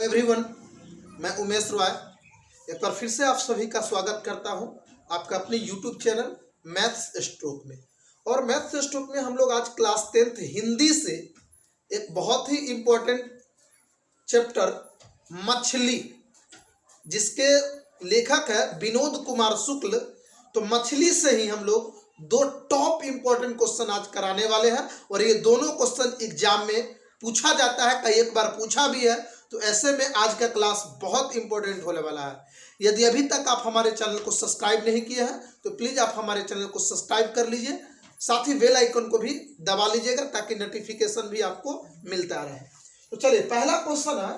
Everyone, मैं उमेश रॉय एक बार फिर से आप सभी का स्वागत करता हूं आपका अपने यूट्यूब चैनल मैथ्स स्ट्रोक में। और मैथ्स स्ट्रोक में हम लोग आज क्लास 10th हिंदी से एक बहुत ही इम्पोर्टेंट चैप्टर मछली, जिसके लेखक है विनोद कुमार शुक्ल। तो मछली से ही हम लोग दो टॉप इम्पोर्टेंट क्वेश्चन आज कराने वाले हैं और ये दोनों क्वेश्चन एग्जाम में पूछा जाता है, कई एक बार पूछा भी है। तो ऐसे में आज का क्लास बहुत इंपॉर्टेंट होने वाला है। यदि अभी तक आप हमारे चैनल को सब्सक्राइब नहीं किए हैं तो प्लीज आप हमारे चैनल को सब्सक्राइब कर लीजिए, साथ ही बेल आइकन को भी दबा लीजिएगा ताकि नोटिफिकेशन भी आपको मिलता रहे। तो चलिए, पहला क्वेश्चन है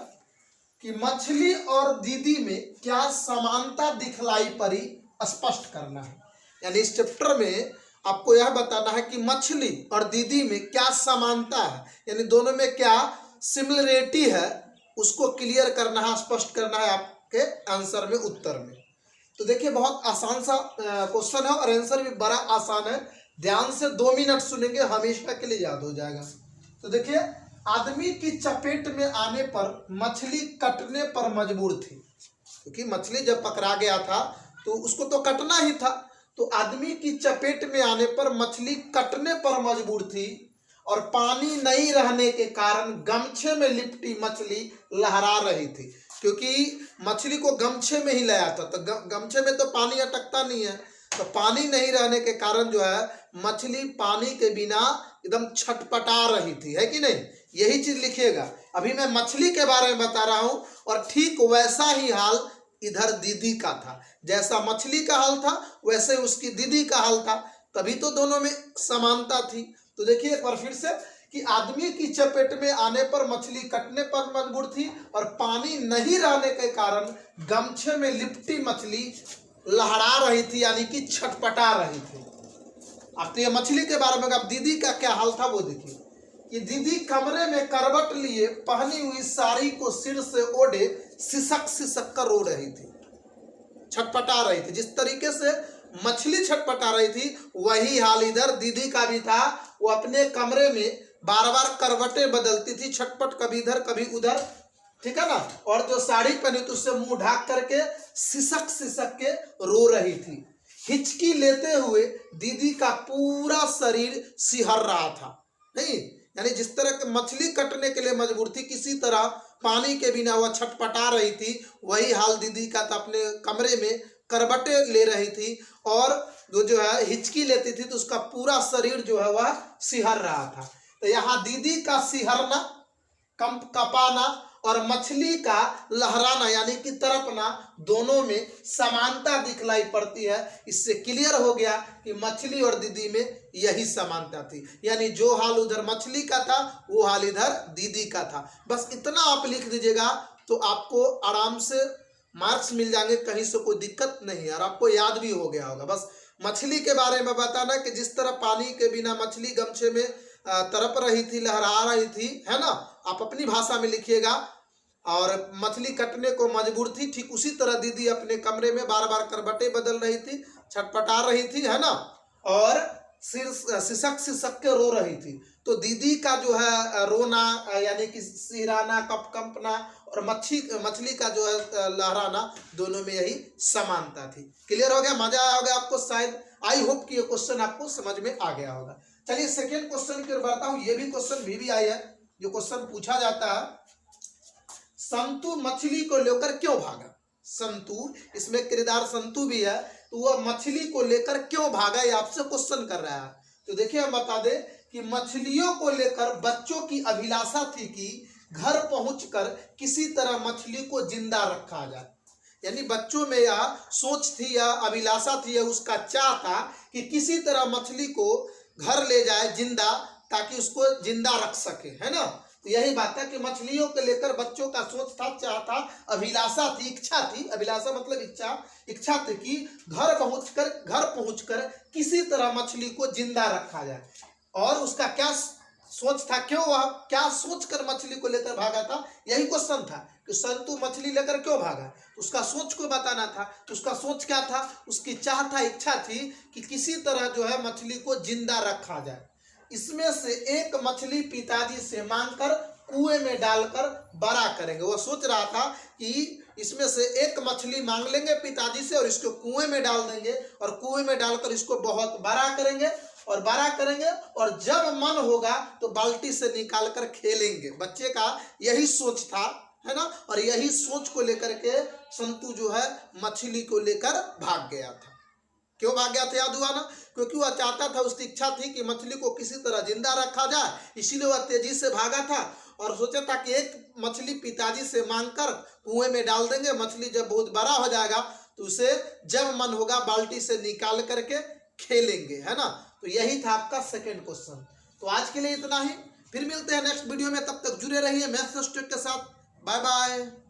कि मछली और दीदी में क्या समानता दिखलाई पड़ी, स्पष्ट करना है। यानी इस चैप्टर में आपको यह बताना है कि मछली और दीदी में क्या समानता है, यानी दोनों में क्या सिमिलरिटी है, उसको क्लियर करना है, स्पष्ट करना है आपके आंसर में, उत्तर में। तो देखिए, बहुत आसान सा क्वेश्चन है और आंसर भी बड़ा आसान है। ध्यान से 2 मिनट सुनेंगे, हमेशा के लिए याद हो जाएगा। तो देखिए, आदमी की चपेट में आने पर मछली कटने पर मजबूर थी, क्योंकि मछली जब पकड़ा गया था तो उसको तो कटना ही था। तो आदमी की चपेट में आने पर मछली कटने पर मजबूर थी और पानी नहीं रहने के कारण गमछे में लिपटी मछली लहरा रही थी। क्योंकि मछली को गमछे में ही लाया था, तो गमछे में तो पानी अटकता नहीं है, तो पानी नहीं रहने के कारण जो है मछली पानी के बिना एकदम छटपटा रही थी, है कि नहीं। यही चीज लिखिएगा। अभी मैं मछली के बारे में बता रहा हूं और ठीक वैसा ही हाल इधर दीदी का था। जैसा मछली का हाल था वैसे उसकी दीदी का हाल था, तभी तो दोनों में समानता थी। तो देखिए एक बार फिर से कि आदमी की चपेट में आने पर मछली कटने पर मजबूर थी और पानी नहीं रहने के कारण गमछे में लिपटी मछली लहरा रही थी, यानी कि छटपटा रही थी। अब तो ये मछली के बारे में, अब दीदी का क्या हाल था वो देखिए कि दीदी कमरे में करवट लिए पहनी हुई साड़ी को सिर से ओढ़े सिसक सिसक कर रो रही थी, छटपटा रही थी। जिस तरीके से मछली छटपटा रही थी वही हाल इधर दीदी का भी था। वो अपने कमरे में बार बार करवटें बदलती थी, छटपट कभी इधर कभी उधर, ठीक है ना। और जो साड़ी पहनी थी उससे मुंह ढक करके सिसक सिसक के रो रही थी। हिचकी लेते हुए दीदी का पूरा शरीर सिहर रहा था। नहीं, यानी जिस तरह की मछली कटने के लिए मजबूर थी, किसी तरह पानी के बिना वह छटपटा रही थी, वही हाल दीदी का था। अपने कमरे में करवटे ले रही थी और जो है हिचकी लेती थी तो उसका पूरा शरीर जो है वह सिहर रहा था। तो यहाँ दीदी का सिहरना, कंप कपाना और मछली का लहराना यानी कि तड़पना, दोनों में समानता दिखलाई पड़ती है। इससे क्लियर हो गया कि मछली और दीदी में यही समानता थी। यानी जो हाल उधर मछली का था वो हाल इधर दीदी का था। बस इतना आप लिख दीजिएगा तो आपको आराम से मार्क्स मिल जाएंगे, कहीं से कोई दिक्कत नहीं है और आपको याद भी हो गया होगा। बस मछली के बारे में बताना कि जिस तरह पानी के बिना मछली गमछे में तड़प रही थी, लहरा रही थी, है ना। आप अपनी भाषा में लिखिएगा। और मछली कटने को मजबूर थी, ठीक उसी तरह दीदी अपने कमरे में बार बार करवटें बदल रही थी, छटपटा रही थी, है ना, और सिर सिसक सिसक के रो रही थी। तो दीदी का जो है रोना यानी कि सिहराना, कंपना और मछली का जो है लहराना, दोनों में यही समानता थी। क्लियर हो गया, मजा आया होगा आपको शायद। आई होप कि ये क्वेश्चन आपको समझ में आ गया होगा। चलिए सेकेंड क्वेश्चन की ओर बढ़ता हूँ। ये भी क्वेश्चन भी आई है, जो क्वेश्चन पूछा जाता है, संतु मछली को लेकर क्यों भागा। संतु, इसमें किरदार संतु भी है, तो वह मछली को लेकर क्यों भागा, ये आपसे क्वेश्चन कर रहा है। तो देखिए, हम बता दें कि मछलियों को लेकर बच्चों की अभिलाषा थी कि घर पहुंचकर किसी तरह मछली को जिंदा रखा जाए। यानी बच्चों में यह सोच थी या अभिलाषा थी या उसका चाह था कि किसी तरह मछली को घर ले जाए जिंदा, ताकि उसको जिंदा रख सके, है ना। तो यही बात है कि मछलियों को लेकर बच्चों का सोच था, चाह था, अभिलाषा थी, इच्छा थी। अभिलाषा मतलब इच्छा थी कि घर पहुंचकर किसी तरह मछली को जिंदा रखा जाए। और उसका क्या सोच था, क्यों वह क्या सोचकर मछली को लेकर भागा था, यही क्वेश्चन था कि संतु मछली लेकर क्यों भागा। तो उसका सोच को बताना था। तो उसका सोच क्या था, उसकी चाह था, इच्छा थी कि किसी तरह जो है मछली को जिंदा रखा जाए। इसमें से एक मछली पिताजी से मांगकर कुएं में डालकर बड़ा करेंगे। वह सोच रहा था कि इसमें से एक मछली मांग लेंगे पिताजी से और इसको कुएं में डाल देंगे और कुएं में डालकर इसको बहुत बड़ा करेंगे और बड़ा करेंगे और जब मन होगा तो बाल्टी से निकाल कर खेलेंगे। बच्चे का यही सोच था, है ना। और यही सोच को लेकर के संतू जो है मछली को लेकर भाग गया था। क्यों भाग गया था याद हुआ ना? क्योंकि वह चाहता था, उसकी इच्छा थी कि मछली को किसी तरह जिंदा रखा जाए, इसीलिए वह तेजी से भागा था और सोचा था कि एक मछली पिताजी से मांगकर कुएं में डाल देंगे। मछली जब बहुत बड़ा हो जाएगा तो उसे जब मन होगा बाल्टी से निकाल करके खेलेंगे, है ना। तो यही था आपका सेकंड क्वेश्चन। तो आज के लिए इतना ही, फिर मिलते हैं नेक्स्ट वीडियो में। तब तक जुड़े रहिए मैथ्स स्टूडियो के साथ। Bye bye.